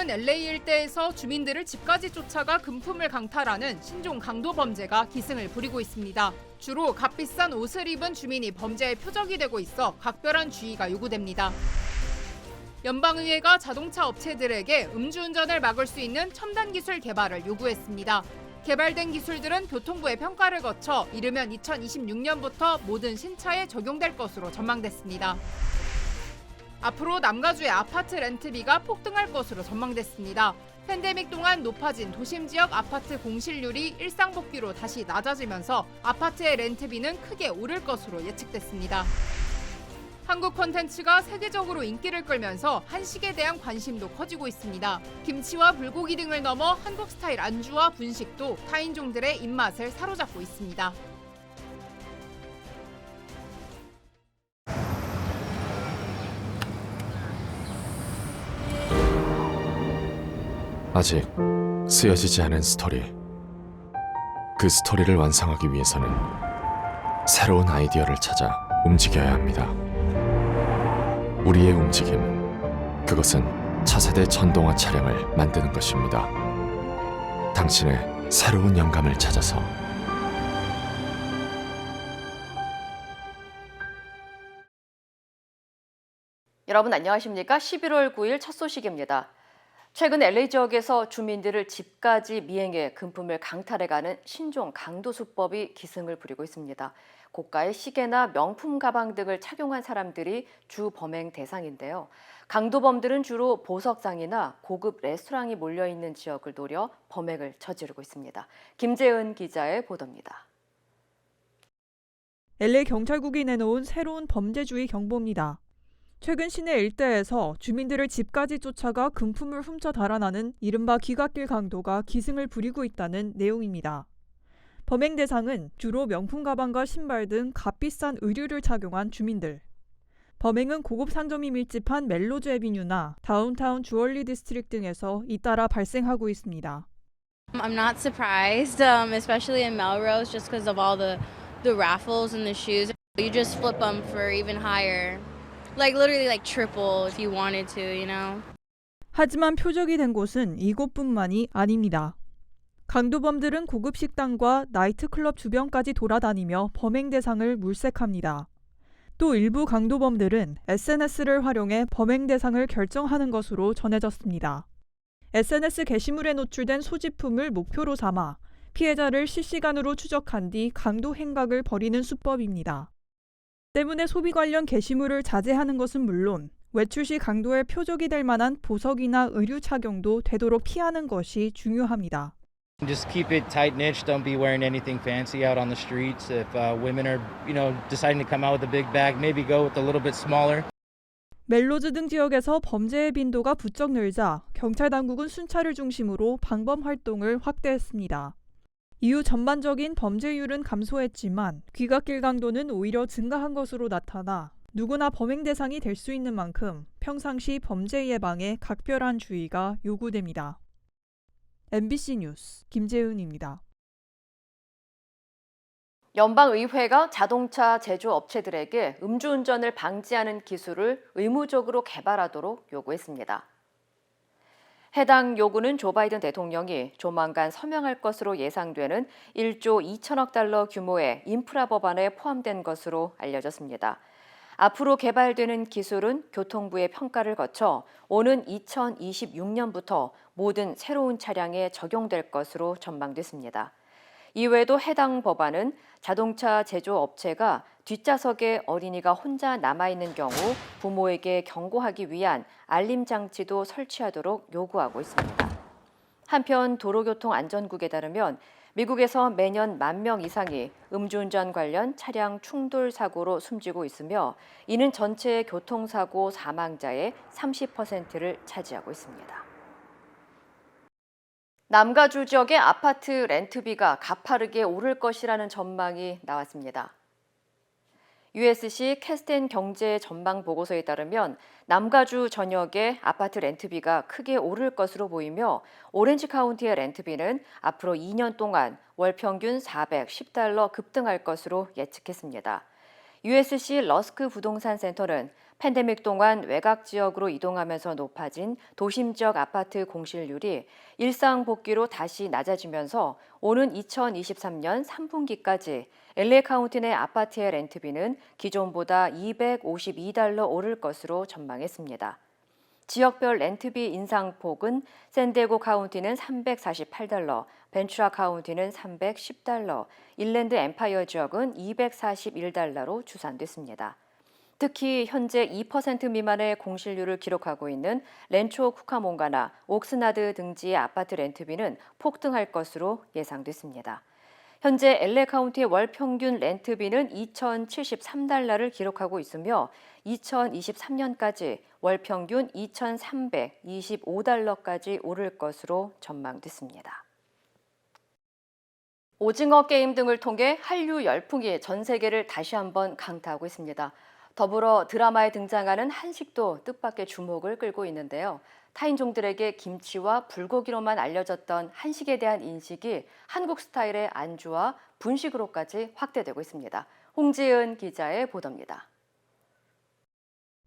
최근 LA 일대에서 주민들을 집까지 쫓아가 금품을 강탈하는 신종 강도 범죄가 기승을 부리고 있습니다. 주로 값비싼 옷을 입은 주민이 범죄의 표적이 되고 있어 각별한 주의가 요구됩니다. 연방의회가 자동차 업체들에게 음주운전을 막을 수 있는 첨단 기술 개발을 요구했습니다. 개발된 기술들은 교통부의 평가를 거쳐 이르면 2026년부터 모든 신차에 적용될 것으로 전망됐습니다. 앞으로 남가주의 아파트 렌트비가 폭등할 것으로 전망됐습니다. 팬데믹 동안 높아진 도심 지역 아파트 공실률이 일상 복귀로 다시 낮아지면서 아파트의 렌트비는 크게 오를 것으로 예측됐습니다. 한국 콘텐츠가 세계적으로 인기를 끌면서 한식에 대한 관심도 커지고 있습니다. 김치와 불고기 등을 넘어 한국 스타일 안주와 분식도 타인종들의 입맛을 사로잡고 있습니다. 아직 쓰여지지 않은 스토리. 그 스토리를 완성하기 위해서는 새로운 아이디어를 찾아 움직여야 합니다. 우리의 움직임, 그것은 차세대 전동화 차량을 만드는 것입니다. 당신의 새로운 영감을 찾아서. 여러분 안녕하십니까? 11월 9일 첫 소식입니다. 최근 LA 지역에서 주민들을 집까지 미행해 금품을 강탈해가는 신종 강도 수법이 기승을 부리고 있습니다. 고가의 시계나 명품 가방 등을 착용한 사람들이 주 범행 대상인데요. 강도범들은 주로 보석상이나 고급 레스토랑이 몰려있는 지역을 노려 범행을 저지르고 있습니다. 김재은 기자의 보도입니다. LA 경찰국이 내놓은 새로운 범죄주의 경보입니다. 최근 시내 일대에서 주민들을 집까지 쫓아가 금품을 훔쳐 달아나는 이른바 귀갓길 강도가 기승을 부리고 있다는 내용입니다. 범행 대상은 주로 명품 가방과 신발 등 값비싼 의류를 착용한 주민들. 범행은 고급 상점이 밀집한 멜로즈 애비뉴나 다운타운 주얼리 디스트릭트 등에서 잇따라 발생하고 있습니다. I'm not surprised, especially in Melrose, just because of all the raffles and the shoes. You just flip them for even higher. Like literally like triple if you wanted to, you know. 하지만 표적이 된 곳은 이곳뿐만이 아닙니다. 강도범들은 고급 식당과 나이트클럽 주변까지 돌아다니며 범행 대상을 물색합니다. 또 일부 강도범들은 SNS를 활용해 범행 대상을 결정하는 것으로 전해졌습니다. SNS 게시물에 노출된 소지품을 목표로 삼아 피해자를 실시간으로 추적한 뒤 강도 행각을 벌이는 수법입니다. 때문에 소비 관련 게시물을 자제하는 것은 물론 외출 시 강도의 표적이 될 만한 보석이나 의류 착용도 되도록 피하는 것이 중요합니다. Just keep it tight-knit. Don't be wearing anything fancy out on the streets. If women are, deciding to come out with a big bag, maybe go with a little bit smaller. 멜로즈 등 지역에서 범죄의 빈도가 부쩍 늘자 경찰 당국은 순찰을 중심으로 방범 활동을 확대했습니다. 이후 전반적인 범죄율은 감소했지만 귀갓길 강도는 오히려 증가한 것으로 나타나 누구나 범행 대상이 될 수 있는 만큼 평상시 범죄 예방에 각별한 주의가 요구됩니다. MBC 뉴스 김재은입니다. 연방의회가 자동차 제조업체들에게 음주운전을 방지하는 기술을 의무적으로 개발하도록 요구했습니다. 해당 요구는 조 바이든 대통령이 조만간 서명할 것으로 예상되는 1조 2천억 달러 규모의 인프라 법안에 포함된 것으로 알려졌습니다. 앞으로 개발되는 기술은 교통부의 평가를 거쳐 오는 2026년부터 모든 새로운 차량에 적용될 것으로 전망됐습니다. 이외에도 해당 법안은 자동차 제조업체가 뒷좌석에 어린이가 혼자 남아있는 경우 부모에게 경고하기 위한 알림 장치도 설치하도록 요구하고 있습니다. 한편 도로교통안전국에 따르면 미국에서 매년 10,000명 이상이 음주운전 관련 차량 충돌 사고로 숨지고 있으며 이는 전체 교통사고 사망자의 30%를 차지하고 있습니다. 남가주 지역의 아파트 렌트비가 가파르게 오를 것이라는 전망이 나왔습니다. USC 캐스텐 경제 전망 보고서에 따르면 남가주 전역의 아파트 렌트비가 크게 오를 것으로 보이며 오렌지 카운티의 렌트비는 앞으로 2년 동안 월 평균 $410 급등할 것으로 예측했습니다. USC 러스크 부동산 센터는 팬데믹 동안 외곽 지역으로 이동하면서 높아진 도심 지역 아파트 공실률이 일상 복귀로 다시 낮아지면서 오는 2023년 3분기까지 LA 카운티 내 아파트의 렌트비는 기존보다 $252 오를 것으로 전망했습니다. 지역별 렌트비 인상폭은 샌디에고 카운티는 $348, 벤츄라 카운티는 $310, 인랜드 엠파이어 지역은 $241로 추산됐습니다. 특히 현재 2% 미만의 공실률을 기록하고 있는 렌초 쿠카몽가나 옥스나드 등지의 아파트 렌트비는 폭등할 것으로 예상됐습니다. 현재 LA 카운티의 월 평균 렌트비는 $2,073를 기록하고 있으며 2023년까지 월 평균 $2,325까지 오를 것으로 전망됐습니다. 오징어 게임 등을 통해 한류 열풍이 전 세계를 다시 한번 강타하고 있습니다. 더불어 드라마에 등장하는 한식도 뜻밖의 주목을 끌고 있는데요. 타인종들에게 김치와 불고기로만 알려졌던 한식에 대한 인식이 한국 스타일의 안주와 분식으로까지 확대되고 있습니다. 홍지은 기자의 보도입니다.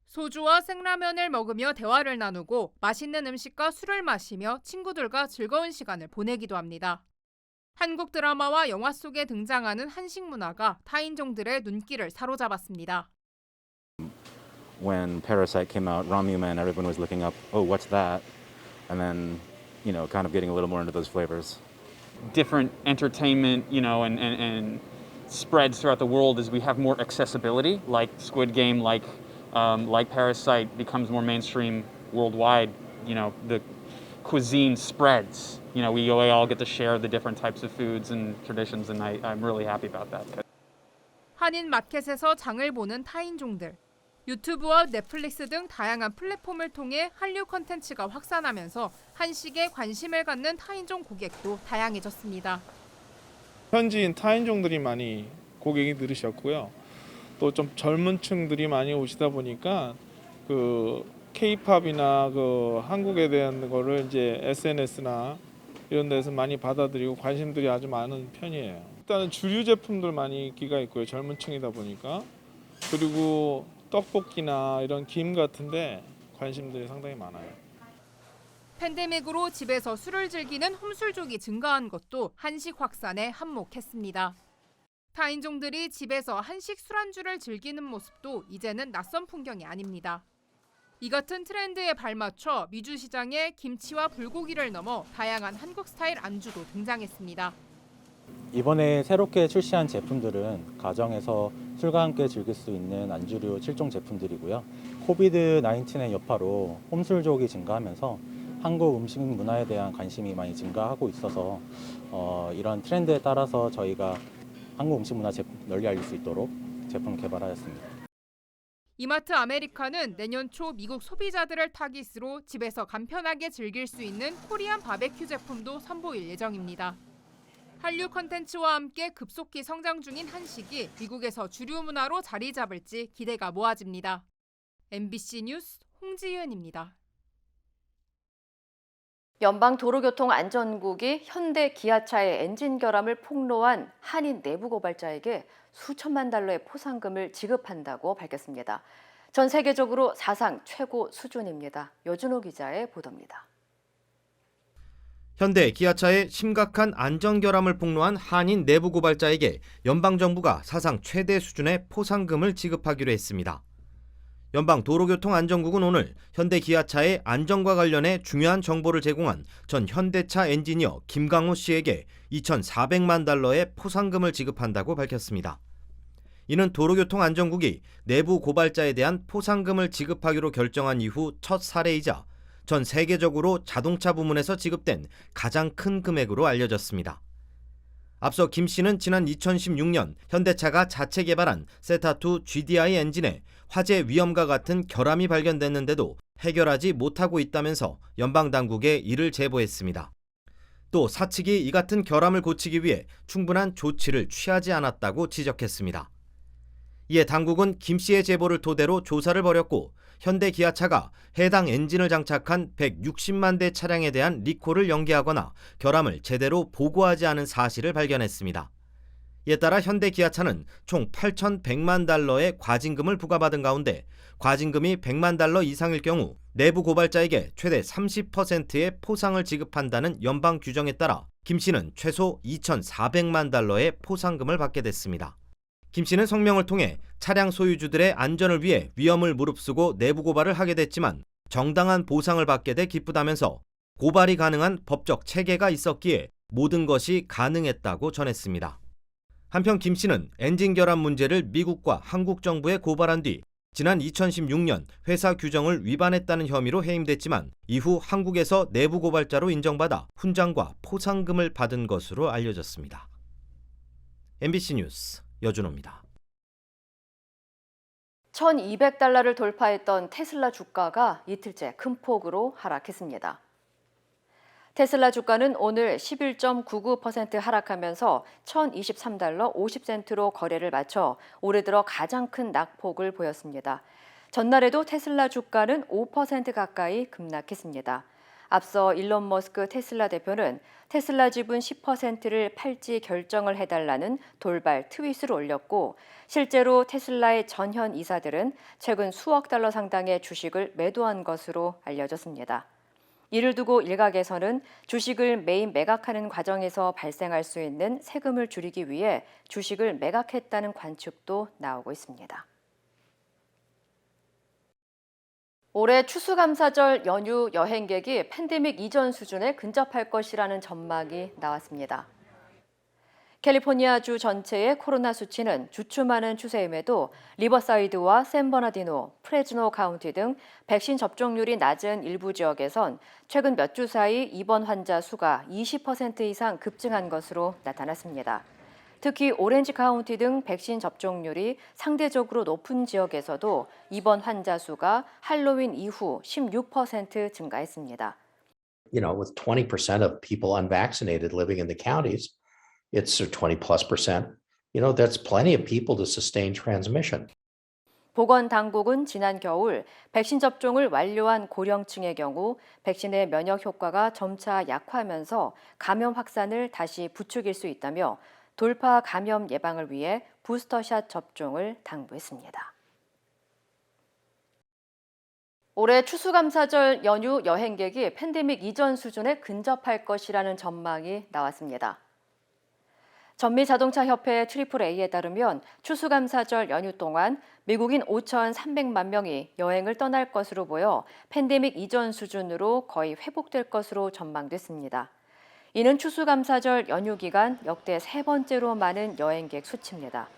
소주와 생라면을 먹으며 대화를 나누고 맛있는 음식과 술을 마시며 친구들과 즐거운 시간을 보내기도 합니다. 한국 드라마와 영화 속에 등장하는 한식 문화가 타인종들의 눈길을 사로잡았습니다. When Parasite came out, Ramen, everyone was looking up, oh, what's that? And then, kind of getting a little more into those flavors. Different entertainment, and spreads throughout the world as we have more accessibility, like Squid Game, like Parasite becomes more mainstream worldwide. The cuisine spreads. We all get to share the different types of foods and traditions, and I'm really happy about that. 한인 마켓에서 장을 보는 타인종들. 유튜브와 넷플릭스 등 다양한 플랫폼을 통해 한류 콘텐츠가 확산하면서 한식에 관심을 갖는 타인종 고객도 다양해졌습니다. 현지인 타인종들이 많이 고객이 늘으셨고요. 또 좀 젊은 층들이 많이 오시다 보니까 그 K-팝이나 그 한국에 대한 거를 이제 SNS나 이런 데서 많이 받아들이고 관심들이 아주 많은 편이에요. 일단은 주류 제품들 많이 인기가 있고요. 젊은 층이다 보니까. 그리고 떡볶이나 이런 김 같은데 관심들이 상당히 많아요. 팬데믹으로 집에서 술을 즐기는 홈술족이 증가한 것도 한식 확산에 한몫했습니다. 타인종들이 집에서 한식 술안주를 즐기는 모습도 이제는 낯선 풍경이 아닙니다. 이 같은 트렌드에 발맞춰 미주 시장에 김치와 불고기를 넘어 다양한 한국 스타일 안주도 등장했습니다. 이번에 새롭게 출시한 제품들은 가정에서 술과 함께 즐길 수 있는 안주류 7종 제품들이고요. 코비드-19의 여파로 홈술족이 증가하면서 한국 음식 문화에 대한 관심이 많이 증가하고 있어서 이런 트렌드에 따라서 저희가 한국 음식 문화 널리 알릴 수 있도록 제품을 개발하였습니다. 이마트 아메리카는 내년 초 미국 소비자들을 타깃으로 집에서 간편하게 즐길 수 있는 코리안 바베큐 제품도 선보일 예정입니다. 한류 콘텐츠와 함께 급속히 성장 중인 한식이 미국에서 주류 문화로 자리 잡을지 기대가 모아집니다. MBC 뉴스 홍지은입니다. 연방도로교통안전국이 현대 기아차의 엔진 결함을 폭로한 한인 내부 고발자에게 수천만 달러의 포상금을 지급한다고 밝혔습니다. 전 세계적으로 사상 최고 수준입니다. 여준호 기자의 보도입니다. 현대 기아차의 심각한 안전 결함을 폭로한 한인 내부 고발자에게 연방정부가 사상 최대 수준의 포상금을 지급하기로 했습니다. 연방도로교통안전국은 오늘 현대 기아차의 안전과 관련해 중요한 정보를 제공한 전 현대차 엔지니어 김강호 씨에게 2,400만 달러의 포상금을 지급한다고 밝혔습니다. 이는 도로교통안전국이 내부 고발자에 대한 포상금을 지급하기로 결정한 이후 첫 사례이자 전 세계적으로 자동차 부문에서 지급된 가장 큰 금액으로 알려졌습니다. 앞서 김 씨는 지난 2016년 현대차가 자체 개발한 세타2 GDI 엔진에 화재 위험과 같은 결함이 발견됐는데도 해결하지 못하고 있다면서 연방당국에 이를 제보했습니다. 또 사측이 이 같은 결함을 고치기 위해 충분한 조치를 취하지 않았다고 지적했습니다. 이에 당국은 김 씨의 제보를 토대로 조사를 벌였고 현대 기아차가 해당 엔진을 장착한 160만 대 차량에 대한 리콜을 연기하거나 결함을 제대로 보고하지 않은 사실을 발견했습니다. 이에 따라 현대기아차는 총 8,100만 달러의 과징금을 부과받은 가운데 과징금이 100만 달러 이상일 경우 내부 고발자에게 최대 30%의 포상을 지급한다는 연방 규정에 따라 김 씨는 최소 2,400만 달러의 포상금을 받게 됐습니다. 김 씨는 성명을 통해 차량 소유주들의 안전을 위해 위험을 무릅쓰고 내부 고발을 하게 됐지만 정당한 보상을 받게 돼 기쁘다면서 고발이 가능한 법적 체계가 있었기에 모든 것이 가능했다고 전했습니다. 한편 김 씨는 엔진 결함 문제를 미국과 한국 정부에 고발한 뒤 지난 2016년 회사 규정을 위반했다는 혐의로 해임됐지만 이후 한국에서 내부 고발자로 인정받아 훈장과 포상금을 받은 것으로 알려졌습니다. MBC 뉴스 여준호입니다. 1,200달러를 돌파했던 테슬라 주가가 이틀째 큰 폭으로 하락했습니다. 테슬라 주가는 오늘 11.99% 하락하면서 1,023달러 50센트로 거래를 마쳐 올해 들어 가장 큰 낙폭을 보였습니다. 전날에도 테슬라 주가는 5% 가까이 급락했습니다. 앞서 일론 머스크 테슬라 대표는 테슬라 지분 10%를 팔지 결정을 해달라는 돌발 트윗을 올렸고 실제로 테슬라의 전현 이사들은 최근 수억 달러 상당의 주식을 매도한 것으로 알려졌습니다. 이를 두고 일각에서는 주식을 매입 매각하는 과정에서 발생할 수 있는 세금을 줄이기 위해 주식을 매각했다는 관측도 나오고 있습니다. 올해 추수감사절 연휴 여행객이 팬데믹 이전 수준에 근접할 것이라는 전망이 나왔습니다. 캘리포니아주 전체의 코로나 수치는 주춤하는 추세임에도 리버사이드와 샌버나디노, 프레즈노 카운티 등 백신 접종률이 낮은 일부 지역에선 최근 몇 주 사이 입원 환자 수가 20% 이상 급증한 것으로 나타났습니다. 특히 오렌지 카운티 등 백신 접종률이 상대적으로 높은 지역에서도 입원 환자 수가 할로윈 이후 16% 증가했습니다. With 20% of people unvaccinated living in the counties, it's 20+%. That's plenty of people to sustain transmission. 보건당국은 지난 겨울 백신 접종을 완료한 고령층의 경우 백신의 면역 효과가 점차 약화하면서 감염 확산을 다시 부추길 수 있다며 돌파 감염 예방을 위해 부스터샷 접종을 당부했습니다. 올해 추수감사절 연휴 여행객이 팬데믹 이전 수준에 근접할 것이라는 전망이 나왔습니다. 전미자동차협회 AAA에 따르면 추수감사절 연휴 동안 미국인 5,300만 명이 여행을 떠날 것으로 보여 팬데믹 이전 수준으로 거의 회복될 것으로 전망됐습니다. 이는 추수감사절 연휴 기간 역대 세 번째로 많은 여행객 수치입니다.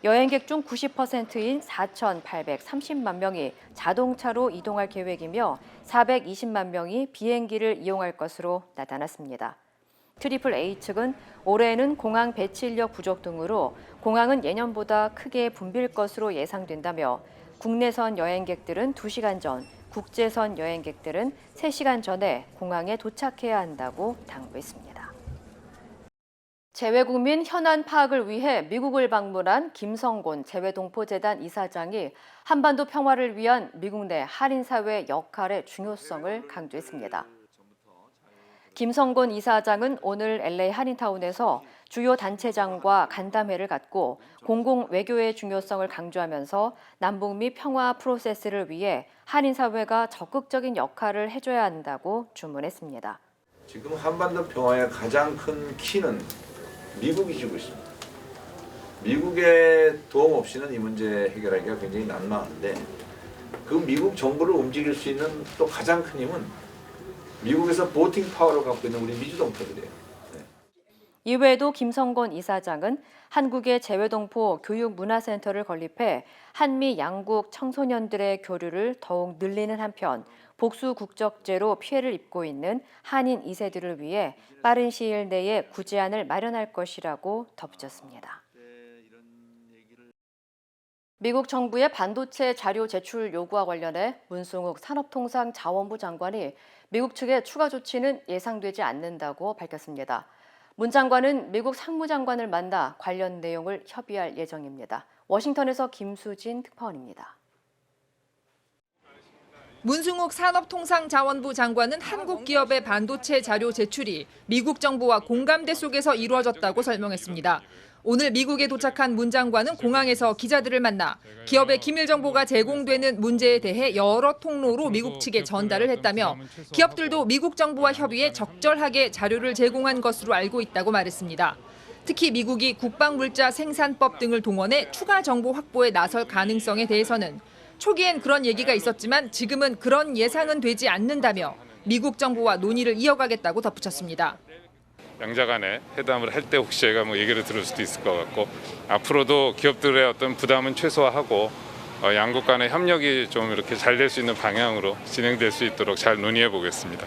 여행객 중 90%인 4,830만 명이 자동차로 이동할 계획이며 420만 명이 비행기를 이용할 것으로 나타났습니다. AAA 측은 올해에는 공항 배치 인력 부족 등으로 공항은 예년보다 크게 붐빌 것으로 예상된다며 국내선 여행객들은 2시간 전, 국제선 여행객들은 3시간 전에 공항에 도착해야 한다고 당부했습니다. 재외국민 현안 파악을 위해 미국을 방문한 김성곤 재외동포재단 이사장이 한반도 평화를 위한 미국 내 한인사회의 역할의 중요성을 강조했습니다. 김성곤 이사장은 오늘 LA 한인타운에서 주요 단체장과 간담회를 갖고 공공 외교의 중요성을 강조하면서 남북미 평화 프로세스를 위해 한인사회가 적극적인 역할을 해줘야 한다고 주문했습니다. 지금 한반도 평화의 가장 큰 키는 미국이 쥐고 있습니다. 미국의 도움 없이는 이 문제 해결하기가 굉장히 난망한데 그 미국 정부를 움직일 수 있는 또 가장 큰 힘은 미국에서 보팅 파워를 갖고 있는 우리 미주동포들이에요. 네. 이외에도 김성곤 이사장은 한국의 재외동포 교육문화센터를 건립해 한미 양국 청소년들의 교류를 더욱 늘리는 한편 복수 국적죄로 피해를 입고 있는 한인 2세들을 위해 빠른 시일 내에 구제안을 마련할 것이라고 덧붙였습니다. 미국 정부의 반도체 자료 제출 요구와 관련해 문승욱 산업통상자원부 장관이 미국 측의 추가 조치는 예상되지 않는다고 밝혔습니다. 문 장관은 미국 상무장관을 만나 관련 내용을 협의할 예정입니다. 워싱턴에서 김수진 특파원입니다. 문승욱 산업통상자원부 장관은 한국 기업의 반도체 자료 제출이 미국 정부와 공감대 속에서 이루어졌다고 설명했습니다. 오늘 미국에 도착한 문 장관은 공항에서 기자들을 만나 기업의 기밀 정보가 제공되는 문제에 대해 여러 통로로 미국 측에 전달을 했다며 기업들도 미국 정부와 협의해 적절하게 자료를 제공한 것으로 알고 있다고 말했습니다. 특히 미국이 국방물자 생산법 등을 동원해 추가 정보 확보에 나설 가능성에 대해서는 초기엔 그런 얘기가 있었지만 지금은 그런 예상은 되지 않는다며 미국 정부와 논의를 이어가겠다고 덧붙였습니다. 양자 간에 회담을 할 때 혹시 제가 얘기를 들을 수도 있을 것 같고 앞으로도 기업들의 어떤 부담은 최소화하고 양국 간의 협력이 좀 이렇게 잘 될 수 있는 방향으로 진행될 수 있도록 잘 논의해 보겠습니다.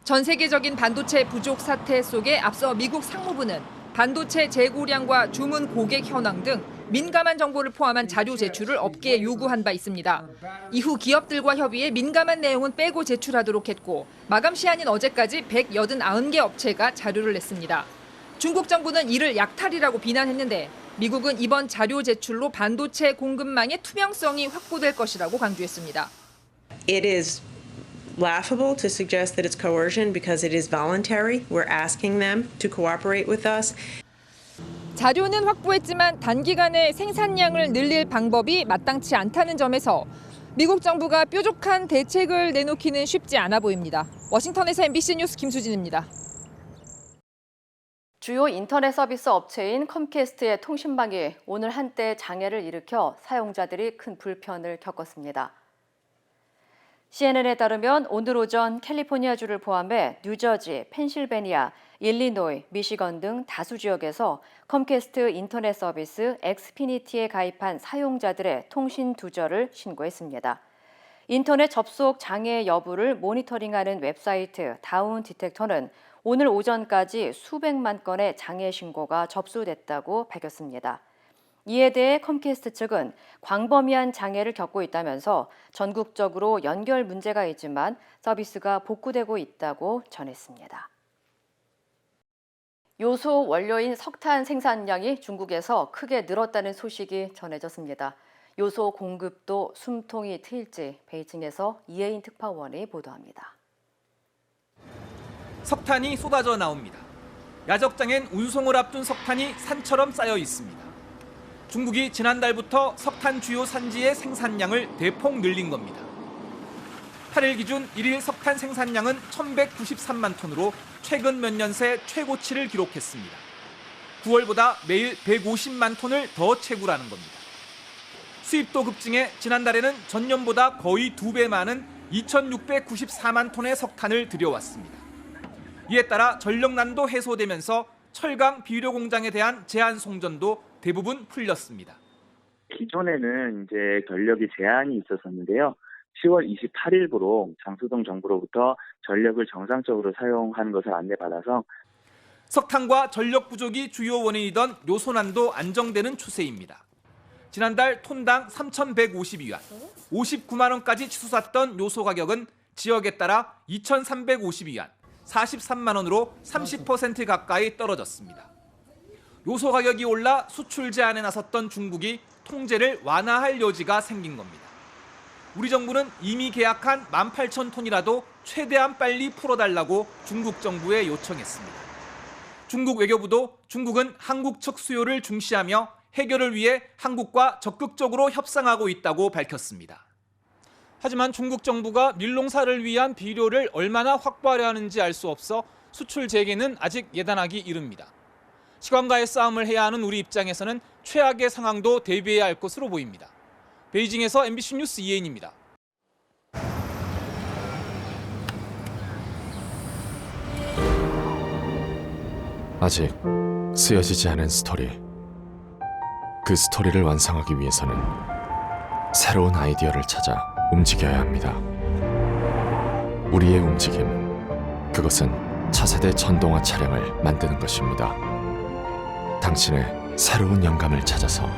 전 세계적인 반도체 부족 사태 속에 앞서 미국 상무부는 반도체 재고량과 주문 고객 현황 등 민감한 정보를 포함한 자료 제출을 업계에 요구한 바 있습니다. 이후 기업들과 협의해 민감한 내용은 빼고 제출하도록 했고 마감 시한인 어제까지 189개 업체가 자료를 냈습니다. 중국 정부는 이를 약탈이라고 비난했는데 미국은 이번 자료 제출로 반도체 공급망의 투명성이 확보될 것이라고 강조했습니다. It is laughable to suggest that it's coercion because it is voluntary. We're asking them to cooperate with us. 자료는 확보했지만 단기간에 생산량을 늘릴 방법이 마땅치 않다는 점에서 미국 정부가 뾰족한 대책을 내놓기는 쉽지 않아 보입니다. 워싱턴에서 MBC 뉴스 김수진입니다. 주요 인터넷 서비스 업체인 컴캐스트의 통신망이 오늘 한때 장애를 일으켜 사용자들이 큰 불편을 겪었습니다. CNN에 따르면 오늘 오전 캘리포니아주를 포함해 뉴저지, 펜실베니아, 일리노이, 미시건 등 다수 지역에서 컴캐스트 인터넷 서비스 엑스피니티에 가입한 사용자들의 통신 두절을 신고했습니다. 인터넷 접속 장애 여부를 모니터링하는 웹사이트 다운 디텍터는 오늘 오전까지 수백만 건의 장애 신고가 접수됐다고 밝혔습니다. 이에 대해 컴캐스트 측은 광범위한 장애를 겪고 있다면서 전국적으로 연결 문제가 있지만 서비스가 복구되고 있다고 전했습니다. 요소 원료인 석탄 생산량이 중국에서 크게 늘었다는 소식이 전해졌습니다. 요소 공급도 숨통이 트일지 베이징에서 이혜인 특파원이 보도합니다. 석탄이 쏟아져 나옵니다. 야적장엔 운송을 앞둔 석탄이 산처럼 쌓여 있습니다. 중국이 지난달부터 석탄 주요 산지의 생산량을 대폭 늘린 겁니다. 8일 기준 1일 석탄 생산량은 1,193만 톤으로 최근 몇 년 새 최고치를 기록했습니다. 9월보다 매일 150만 톤을 더 채굴하는 겁니다. 수입도 급증해 지난달에는 전년보다 거의 2배 많은 2,694만 톤의 석탄을 들여왔습니다. 이에 따라 전력난도 해소되면서 철강 비료 공장에 대한 제한 송전도 대부분 풀렸습니다. 기존에는 이제 전력이 제한이 있었었는데요. 10월 28일부로 장수동 정부로부터 전력을 정상적으로 사용하는 것을 안내받아서 석탄과 전력 부족이 주요 원인이던 요소난도 안정되는 추세입니다. 지난달 톤당 3,152위안, 59만 원까지 치솟았던 요소 가격은 지역에 따라 2,352위안, 43만 원으로 30% 가까이 떨어졌습니다. 요소 가격이 올라 수출 제한에 나섰던 중국이 통제를 완화할 여지가 생긴 겁니다. 우리 정부는 이미 계약한 18,000톤이라도 최대한 빨리 풀어달라고 중국 정부에 요청했습니다. 중국 외교부도 중국은 한국 측 수요를 중시하며 해결을 위해 한국과 적극적으로 협상하고 있다고 밝혔습니다. 하지만 중국 정부가 밀농사를 위한 비료를 얼마나 확보하려 하는지 알 수 없어 수출 재개는 아직 예단하기 이릅니다. 시간과의 싸움을 해야 하는 우리 입장에서는 최악의 상황도 대비해야 할 것으로 보입니다. 베이징에서 MBC 뉴스 이혜인입니다. 아직 쓰여지지 않은 스토리. 그 스토리를 완성하기 위해서는 새로운 아이디어를 찾아 움직여야 합니다. 우리의 움직임, 그것은 차세대 전동화 차량을 만드는 것입니다. 당신의 새로운 영감을 찾아서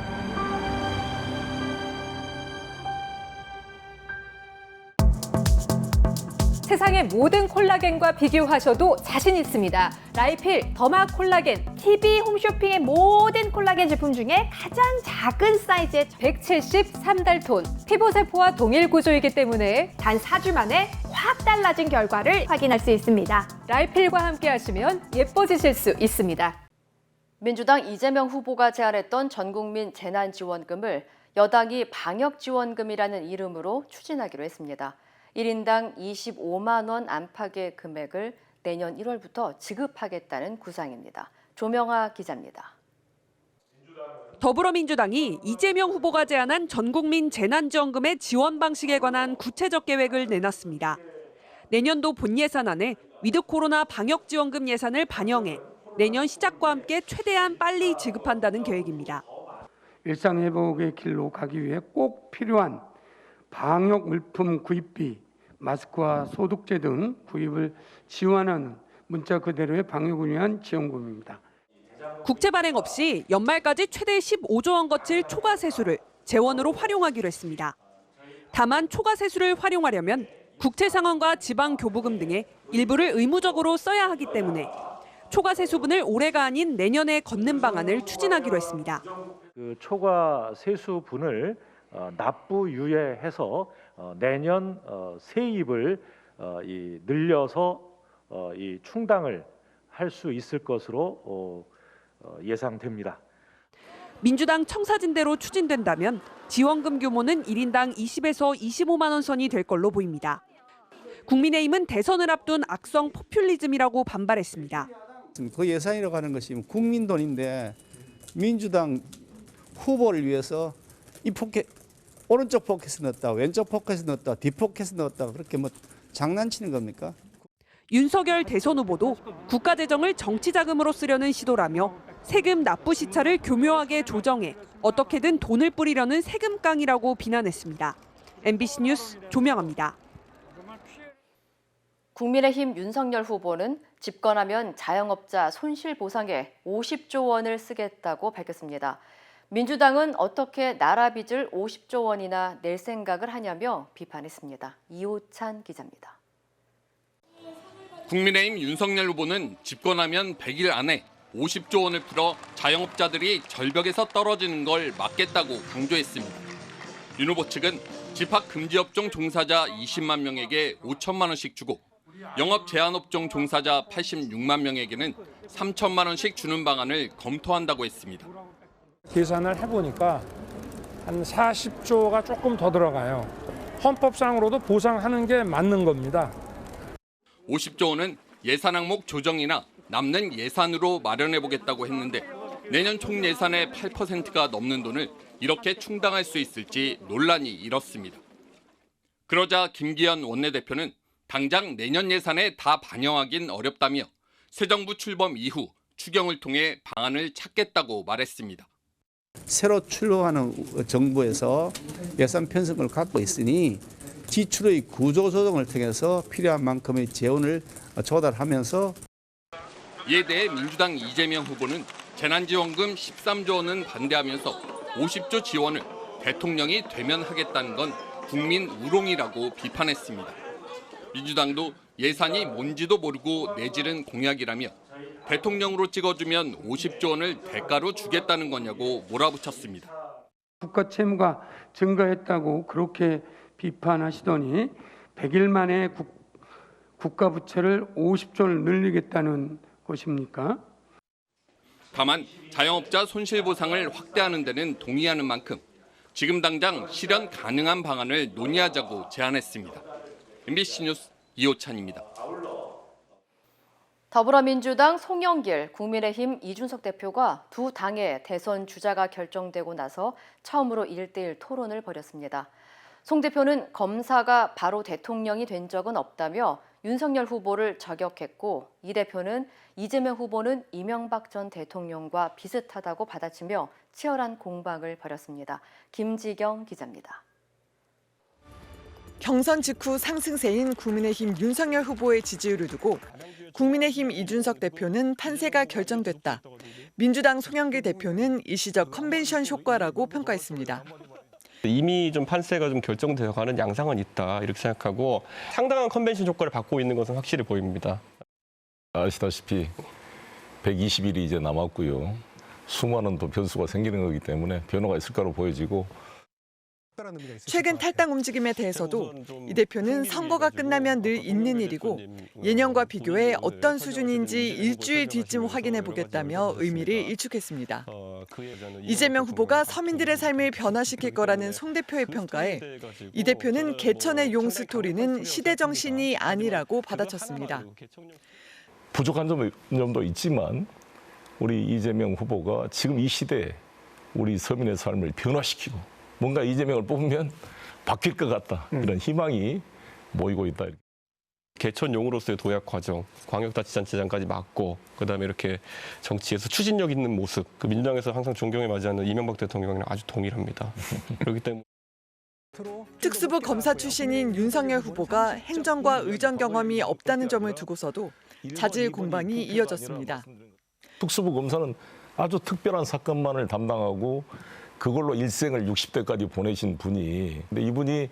세상의 모든 콜라겐과 비교하셔도 자신 있습니다. 라이필 더마 콜라겐, TV 홈쇼핑의 모든 콜라겐 제품 중에 가장 작은 사이즈의 173달톤. 피부세포와 동일 구조이기 때문에 단 4주 만에 확 달라진 결과를 확인할 수 있습니다. 라이필과 함께 하시면 예뻐지실 수 있습니다. 민주당 이재명 후보가 제안했던 전국민 재난지원금을 여당이 방역지원금이라는 이름으로 추진하기로 했습니다. 1인당 25만 원 안팎의 금액을 내년 1월부터 지급하겠다는 구상입니다. 조명아 기자입니다. 더불어민주당이 이재명 후보가 제안한 전국민 재난지원금의 지원 방식에 관한 구체적 계획을 내놨습니다. 내년도 본예산안에 위드 코로나 방역지원금 예산을 반영해 내년 시작과 함께 최대한 빨리 지급한다는 계획입니다. 일상회복의 길로 가기 위해 꼭 필요한 방역 물품 구입비, 마스크와 소독제 등 구입을 지원하는 문자 그대로의 방역을 위한 지원금입니다. 국채 발행 없이 연말까지 최대 15조 원 거칠 초과 세수를 재원으로 활용하기로 했습니다. 다만 초과 세수를 활용하려면 국채 상환과 지방 교부금 등의 일부를 의무적으로 써야 하기 때문에 초과 세수분을 올해가 아닌 내년에 걷는 방안을 추진하기로 했습니다. 그 초과 세수분을 납부 유예해서 내년 세입을 늘려서 이 충당을 할 수 있을 것으로 예상됩니다. 민주당 청사진대로 추진된다면 지원금 규모는 1인당 20에서 25만 원 선이 될 걸로 보입니다. 국민의힘은 대선을 앞둔 악성 포퓰리즘이라고 반발했습니다. 그 예산이라고 하는 것이 국민 돈인데 민주당 후보를 위해서 이 포켓 오른쪽 포켓에 넣었다, 왼쪽 포켓에 넣었다, 뒷포켓에 넣었다 그렇게 뭐 장난치는 겁니까? 윤석열 대선 후보도 국가 재정을 정치 자금으로 쓰려는 시도라며 세금 납부 시차를 교묘하게 조정해 어떻게든 돈을 뿌리려는 세금깡이라고 비난했습니다. MBC 뉴스 조명아입니다. 국민의힘 윤석열 후보는 집권하면 자영업자 손실 보상에 50조 원을 쓰겠다고 밝혔습니다. 민주당은 어떻게 나라 빚을 50조 원이나 낼 생각을 하냐며 비판했습니다. 이호찬 기자입니다. 국민의힘 윤석열 후보는 집권하면 100일 안에 50조 원을 풀어 자영업자들이 절벽에서 떨어지는 걸 막겠다고 강조했습니다. 윤 후보 측은 집합금지업종 종사자 20만 명에게 5천만 원씩 주고 영업 제한업종 종사자 86만 명에게는 3천만 원씩 주는 방안을 검토한다고 했습니다. 계산을 해보니까 한 40조가 조금 더 들어가요. 헌법상으로도 보상하는 게 맞는 겁니다. 50조 원은 예산 항목 조정이나 남는 예산으로 마련해보겠다고 했는데 내년 총 예산의 8%가 넘는 돈을 이렇게 충당할 수 있을지 논란이 일었습니다. 그러자 김기현 원내대표는 당장 내년 예산에 다 반영하긴 어렵다며 새 정부 출범 이후 추경을 통해 방안을 찾겠다고 말했습니다. 새로 출범하는 정부에서 예산 편성을 갖고 있으니 지출의 구조조정을 통해서 필요한 만큼의 재원을 조달하면서 이에 대해 민주당 이재명 후보는 재난지원금 13조 원은 반대하면서 50조 지원을 대통령이 되면 하겠다는 건 국민 우롱이라고 비판했습니다. 민주당도 예산이 뭔지도 모르고 내지른 공약이라며 대통령으로 찍어주면 50조 원을 대가로 주겠다는 거냐고 몰아붙였습니다. 국가 채무가 증가했다고 그렇게 비판하시더니 100일 만에 국가 부채를 50조를 늘리겠다는 것입니까? 다만 자영업자 손실보상을 확대하는 데는 동의하는 만큼 지금 당장 실현 가능한 방안을 논의하자고 제안했습니다. MBC 뉴스 이호찬입니다. 더불어민주당 송영길, 국민의힘 이준석 대표가 두 당의 대선 주자가 결정되고 나서 처음으로 1대1 토론을 벌였습니다. 송 대표는 검사가 바로 대통령이 된 적은 없다며 윤석열 후보를 저격했고 이 대표는 이재명 후보는 이명박 전 대통령과 비슷하다고 받아치며 치열한 공방을 벌였습니다. 김지경 기자입니다. 경선 직후 상승세인 국민의힘 윤석열 후보의 지지율을 두고 국민의힘 이준석 대표는 판세가 결정됐다. 민주당 송영길 대표는 일시적 컨벤션 효과라고 평가했습니다. 이미 좀 판세가 좀 결정되어 가는 양상은 있다 이렇게 생각하고 상당한 컨벤션 효과를 받고 있는 것은 확실히 보입니다. 아시다시피 120일이 이제 남았고요. 수많은 또 변수가 생기는 거기 때문에 변화가 있을 거로 보여지고 최근 탈당 움직임에 대해서도 이 대표는 선거가 끝나면 늘 있는 일이고 예년과 비교해 어떤 수준인지 일주일 뒤쯤 확인해 보겠다며 의미를 일축했습니다. 이재명 후보가 서민들의 삶을 변화시킬 거라는 송 대표의 평가에 이 대표는 개천의 용 스토리는 시대 정신이 아니라고 받아쳤습니다. 부족한 점도 있지만 우리 이재명 후보가 지금 이 시대에 우리 서민의 삶을 변화시키고 뭔가 이재명을 뽑으면 바뀔 것 같다. 이런 희망이 모이고 있다. 개천용으로서의 도약 과정, 광역자치단체장까지 맡고 그다음에 이렇게 정치에서 추진력 있는 모습, 그 민주당에서 항상 존경에 맞이하는 이명박 대통령이랑 아주 동일합니다. 그렇기 때문에 특수부 검사 출신인 윤석열 후보가 행정과 의정 경험이 없다는 점을 두고서도 자질 공방이 이어졌습니다. 특수부 검사는 아주 특별한 사건만을 담당하고 그걸로 일생을 60대까지 보내신 분이, 근데 이분이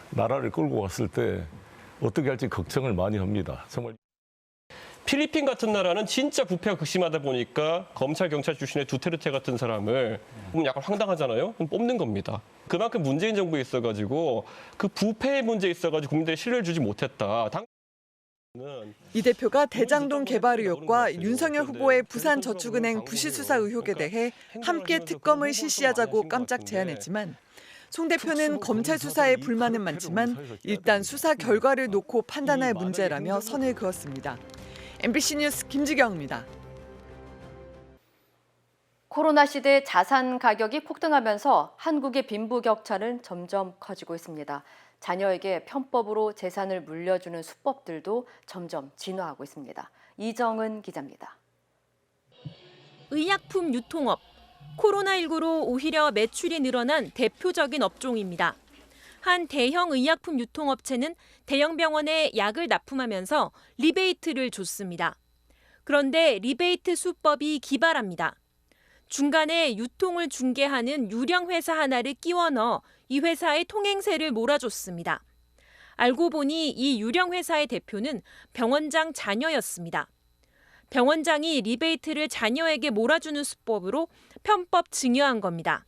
나라를 끌고 갔을 때 어떻게 할지 걱정을 많이 합니다. 정말. 필리핀 같은 나라는 진짜 부패가 극심하다 보니까 검찰 경찰 출신의 두테르테 같은 사람을 보면 약간 황당하잖아요. 그럼 뽑는 겁니다. 그만큼 문재인 정부에 있어가지고 그 부패의 문제에 있어가지고 국민들이 신뢰를 주지 못했다. 이 대표가 대장동 개발 의혹과 윤석열 후보의 부산저축은행 부실 수사 의혹에 대해 함께 특검을 실시하자고 깜짝 제안했지만 송 대표는 검찰 수사에 불만은 많지만 일단 수사 결과를 놓고 판단할 문제라며 선을 그었습니다. MBC 뉴스 김지경입니다. 코로나 시대 자산 가격이 폭등하면서 한국의 빈부격차는 점점 커지고 있습니다. 자녀에게 편법으로 재산을 물려주는 수법들도 점점 진화하고 있습니다. 이정은 기자입니다. 의약품 유통업, 코로나19로 오히려 매출이 늘어난 대표적인 업종입니다. 한 대형 의약품 유통업체는 대형 병원에 약을 납품하면서 리베이트를 줬습니다. 그런데 리베이트 수법이 기발합니다. 중간에 유통을 중개하는 유령 회사 하나를 끼워 넣어 이 회사의 통행세를 몰아줬습니다. 알고 보니 이 유령 회사의 대표는 병원장 자녀였습니다. 병원장이 리베이트를 자녀에게 몰아주는 수법으로 편법 증여한 겁니다.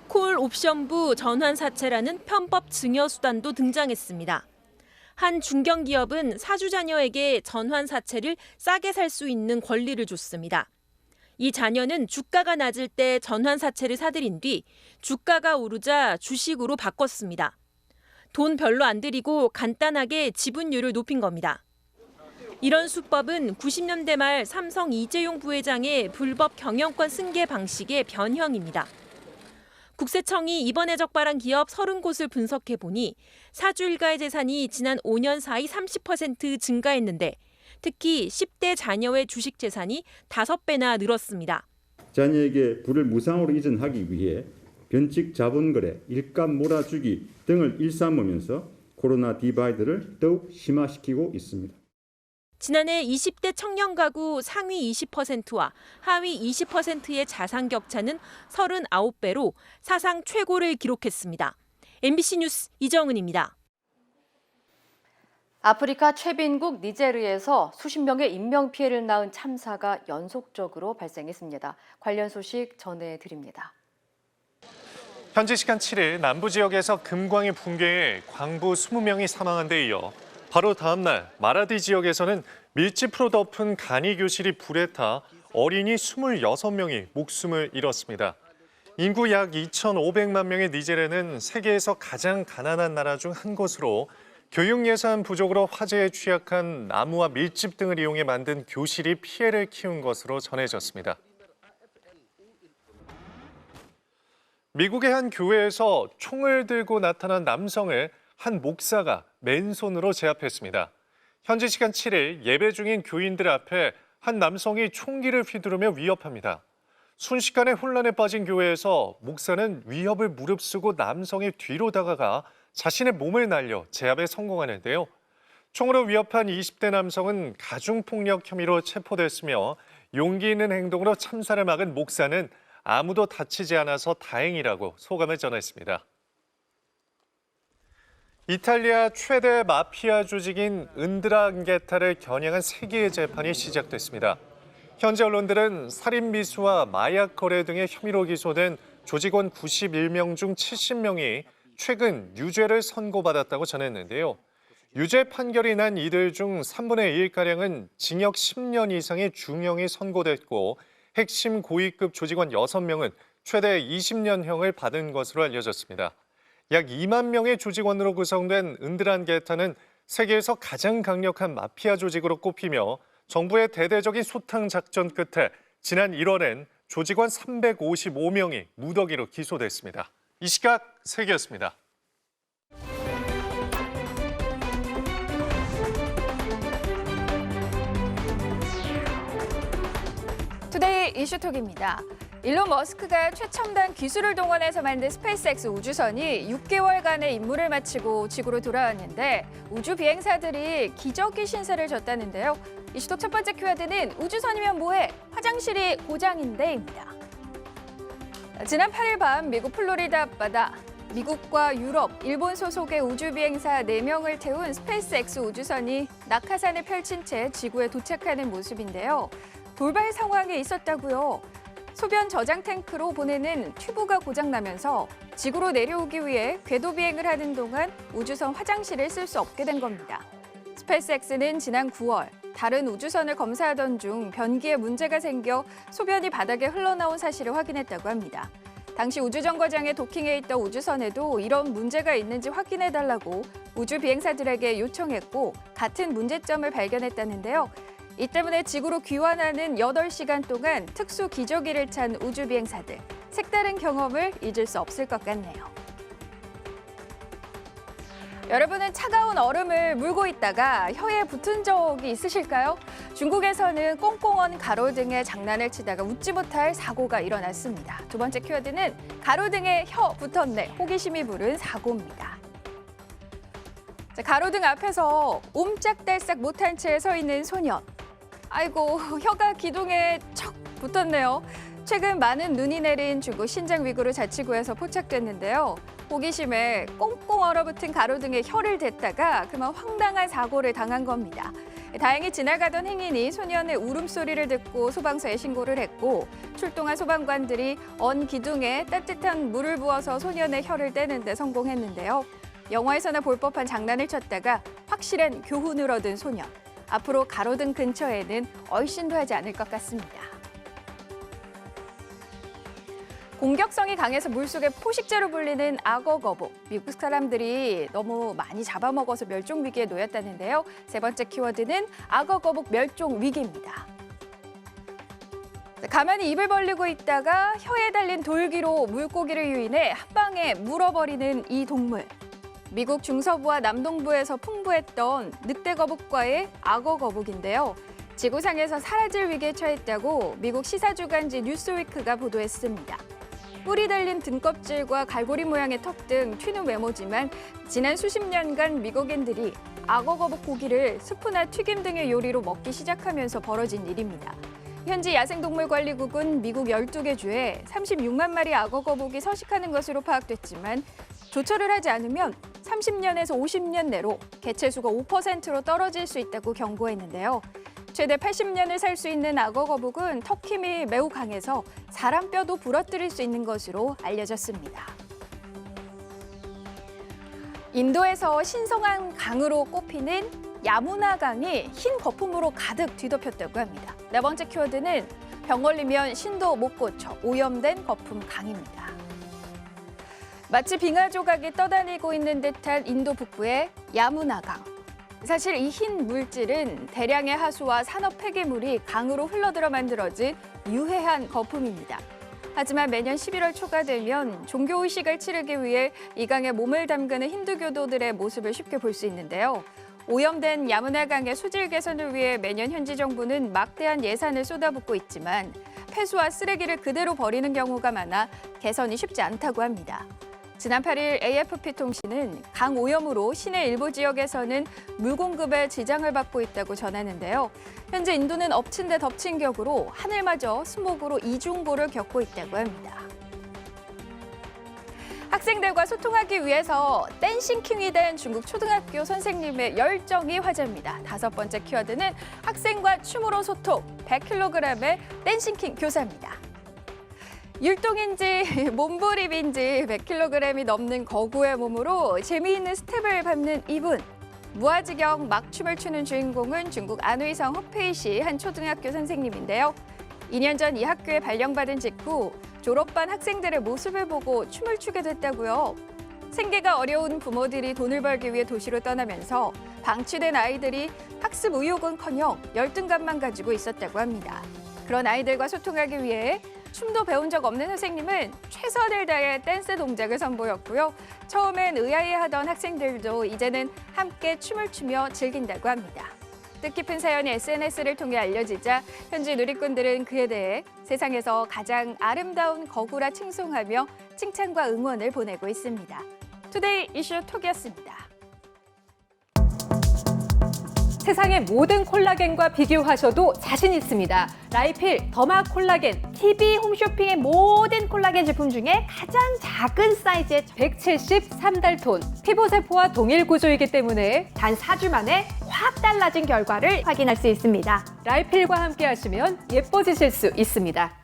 콜 옵션부 전환사채라는 편법 증여 수단도 등장했습니다. 한 중견기업은 사주 자녀에게 전환사채를 싸게 살 수 있는 권리를 줬습니다. 이 자녀는 주가가 낮을 때 전환사채를 사들인 뒤 주가가 오르자 주식으로 바꿨습니다. 돈 별로 안 들이고 간단하게 지분율을 높인 겁니다. 이런 수법은 90년대 말 삼성 이재용 부회장의 불법 경영권 승계 방식의 변형입니다. 국세청이 이번에 적발한 기업 30곳을 분석해 보니 사주 일가의 재산이 지난 5년 사이 30% 증가했는데 특히 10대 자녀의 주식 재산이 5배나 늘었습니다. 자녀에게 부를 무상으로 이전하기 위해 변칙 자본거래, 일감 몰아주기 등을 일삼으면서 코로나 디바이드를 더욱 심화시키고 있습니다. 지난해 20대 청년 가구 상위 20%와 하위 20%의 자산 격차는 39배로 사상 최고를 기록했습니다. MBC 뉴스 이정은입니다. 아프리카 최빈국 니제르에서 수십 명의 인명피해를 낳은 참사가 연속적으로 발생했습니다. 관련 소식 전해드립니다. 현지 시간 7일 남부 지역에서 금광이 붕괴해 광부 20명이 사망한 데 이어 바로 다음 날 마라디 지역에서는 밀집으로 덮은 간이 교실이 불에 타 어린이 26명이 목숨을 잃었습니다. 인구 약 2,500만 명의 니제르는 세계에서 가장 가난한 나라 중 한 곳으로 교육 예산 부족으로 화재에 취약한 나무와 밀집 등을 이용해 만든 교실이 피해를 키운 것으로 전해졌습니다. 미국의 한 교회에서 총을 들고 나타난 남성을 한 목사가 맨손으로 제압했습니다. 현지 시간 7일 예배 중인 교인들 앞에 한 남성이 총기를 휘두르며 위협합니다. 순식간에 혼란에 빠진 교회에서 목사는 위협을 무릅쓰고 남성의 뒤로 다가가 자신의 몸을 날려 제압에 성공하는데요. 총으로 위협한 20대 남성은 가중폭력 혐의로 체포됐으며 용기 있는 행동으로 참사를 막은 목사는 아무도 다치지 않아서 다행이라고 소감을 전했습니다. 이탈리아 최대 마피아 조직인 은드랑게타를 겨냥한 세계의 재판이 시작됐습니다. 현지 언론들은 살인 미수와 마약 거래 등의 혐의로 기소된 조직원 91명 중 70명이 최근 유죄를 선고받았다고 전했는데요. 유죄 판결이 난 이들 중 3분의 1가량은 징역 10년 이상의 중형이 선고됐고 핵심 고위급 조직원 6명은 최대 20년형을 받은 것으로 알려졌습니다. 약 2만 명의 조직원으로 구성된 은드란게타는 세계에서 가장 강력한 마피아 조직으로 꼽히며 정부의 대대적인 소탕 작전 끝에 지난 1월엔 조직원 355명이 무더기로 기소됐습니다. 이 시각 세계였습니다. 투데이 이슈톡입니다. 일론 머스크가 최첨단 기술을 동원해서 만든 스페이스X 우주선이 6개월간의 임무를 마치고 지구로 돌아왔는데 우주 비행사들이 기저귀 신세를 졌다는데요. 이슈톡 첫 번째 키워드는 우주선이면 뭐해? 화장실이 고장인데입니다. 지난 8일 밤 미국 플로리다 앞바다 미국과 유럽, 일본 소속의 우주 비행사 4명을 태운 스페이스X 우주선이 낙하산을 펼친 채 지구에 도착하는 모습인데요. 돌발 상황이 있었다고요. 소변 저장 탱크로 보내는 튜브가 고장나면서 지구로 내려오기 위해 궤도 비행을 하는 동안 우주선 화장실을 쓸 수 없게 된 겁니다. 스페이스X는 지난 9월 다른 우주선을 검사하던 중 변기에 문제가 생겨 소변이 바닥에 흘러나온 사실을 확인했다고 합니다. 당시 우주정거장에 도킹해 있던 우주선에도 이런 문제가 있는지 확인해달라고 우주 비행사들에게 요청했고 같은 문제점을 발견했다는데요. 이 때문에 지구로 귀환하는 8시간 동안 특수 기저귀를 찬 우주 비행사들. 색다른 경험을 잊을 수 없을 것 같네요. 여러분은 차가운 얼음을 물고 있다가 혀에 붙은 적이 있으실까요? 중국에서는 꽁꽁 언 가로등에 장난을 치다가 웃지 못할 사고가 일어났습니다. 두 번째 키워드는 가로등에 혀 붙었네. 호기심이 부른 사고입니다. 가로등 앞에서 옴짝달싹 못한 채 서 있는 소년. 아이고, 혀가 기둥에 척 붙었네요. 최근 많은 눈이 내린 중국 신장 위구르 자치구에서 포착됐는데요. 호기심에 꽁꽁 얼어붙은 가로등에 혀를 댔다가 그만 황당한 사고를 당한 겁니다. 다행히 지나가던 행인이 소년의 울음소리를 듣고 소방서에 신고를 했고 출동한 소방관들이 언 기둥에 따뜻한 물을 부어서 소년의 혀를 떼는 데 성공했는데요. 영화에서나 볼 법한 장난을 쳤다가 확실한 교훈을 얻은 소년. 앞으로 가로등 근처에는 얼씬도 하지 않을 것 같습니다. 공격성이 강해서 물속의 포식자로 불리는 악어 거북. 미국 사람들이 너무 많이 잡아먹어서 멸종 위기에 놓였다는데요. 세 번째 키워드는 악어 거북 멸종 위기입니다. 가만히 입을 벌리고 있다가 혀에 달린 돌기로 물고기를 유인해 한 방에 물어버리는 이 동물. 미국 중서부와 남동부에서 풍부했던 늑대 거북과의 악어 거북인데요. 지구상에서 사라질 위기에 처했다고 미국 시사주간지 뉴스위크가 보도했습니다. 뿔이 달린 등껍질과 갈고리 모양의 턱 등 튀는 외모지만 지난 수십 년간 미국인들이 악어 거북 고기를 수프나 튀김 등의 요리로 먹기 시작하면서 벌어진 일입니다. 현지 야생동물관리국은 미국 12개 주에 36만 마리 악어 거북이 서식하는 것으로 파악됐지만 조처를 하지 않으면 30년에서 50년 내로 개체수가 5%로 떨어질 수 있다고 경고했는데요. 최대 80년을 살 수 있는 악어 거북은 턱 힘이 매우 강해서 사람 뼈도 부러뜨릴 수 있는 것으로 알려졌습니다. 인도에서 신성한 강으로 꼽히는 야무나 강이 흰 거품으로 가득 뒤덮였다고 합니다. 네 번째 키워드는 병 걸리면 신도 못 고쳐 오염된 거품 강입니다. 마치 빙하 조각이 떠다니고 있는 듯한 인도 북부의 야무나강. 사실 이 흰 물질은 대량의 하수와 산업 폐기물이 강으로 흘러들어 만들어진 유해한 거품입니다. 하지만 매년 11월 초가 되면 종교의식을 치르기 위해 이 강에 몸을 담그는 힌두교도들의 모습을 쉽게 볼 수 있는데요. 오염된 야무나강의 수질 개선을 위해 매년 현지 정부는 막대한 예산을 쏟아붓고 있지만 폐수와 쓰레기를 그대로 버리는 경우가 많아 개선이 쉽지 않다고 합니다. 지난 8일 AFP 통신은 강 오염으로 시내 일부 지역에서는 물 공급에 지장을 받고 있다고 전하는데요. 현재 인도는 엎친 데 덮친 격으로 하늘마저 스모그로 이중고를 겪고 있다고 합니다. 학생들과 소통하기 위해서 댄싱킹이 된 중국 초등학교 선생님의 열정이 화제입니다. 다섯 번째 키워드는 학생과 춤으로 소통, 100kg의 댄싱킹 교사입니다. 율동인지 몸부림인지 100kg이 넘는 거구의 몸으로 재미있는 스텝을 밟는 이분. 무아지경 막춤을 추는 주인공은 중국 안휘성 허페이시 한 초등학교 선생님인데요. 2년 전 이 학교에 발령받은 직후 졸업반 학생들의 모습을 보고 춤을 추게 됐다고요. 생계가 어려운 부모들이 돈을 벌기 위해 도시로 떠나면서 방치된 아이들이 학습 의욕은커녕 열등감만 가지고 있었다고 합니다. 그런 아이들과 소통하기 위해 춤도 배운 적 없는 선생님은 최선을 다해 댄스 동작을 선보였고요. 처음엔 의아해하던 학생들도 이제는 함께 춤을 추며 즐긴다고 합니다. 뜻깊은 사연이 SNS를 통해 알려지자 현지 누리꾼들은 그에 대해 세상에서 가장 아름다운 거구라 칭송하며 칭찬과 응원을 보내고 있습니다. 투데이 이슈 톡이었습니다. 세상의 모든 콜라겐과 비교하셔도 자신 있습니다. 라이필 더마 콜라겐 TV 홈쇼핑의 모든 콜라겐 제품 중에 가장 작은 사이즈의 173달톤. 피부세포와 동일 구조이기 때문에 단 4주 만에 확 달라진 결과를 확인할 수 있습니다. 라이필과 함께 하시면 예뻐지실 수 있습니다.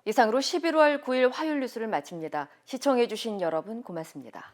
이상으로 11월 9일 화요일 뉴스를 마칩니다. 시청해주신 여러분 고맙습니다.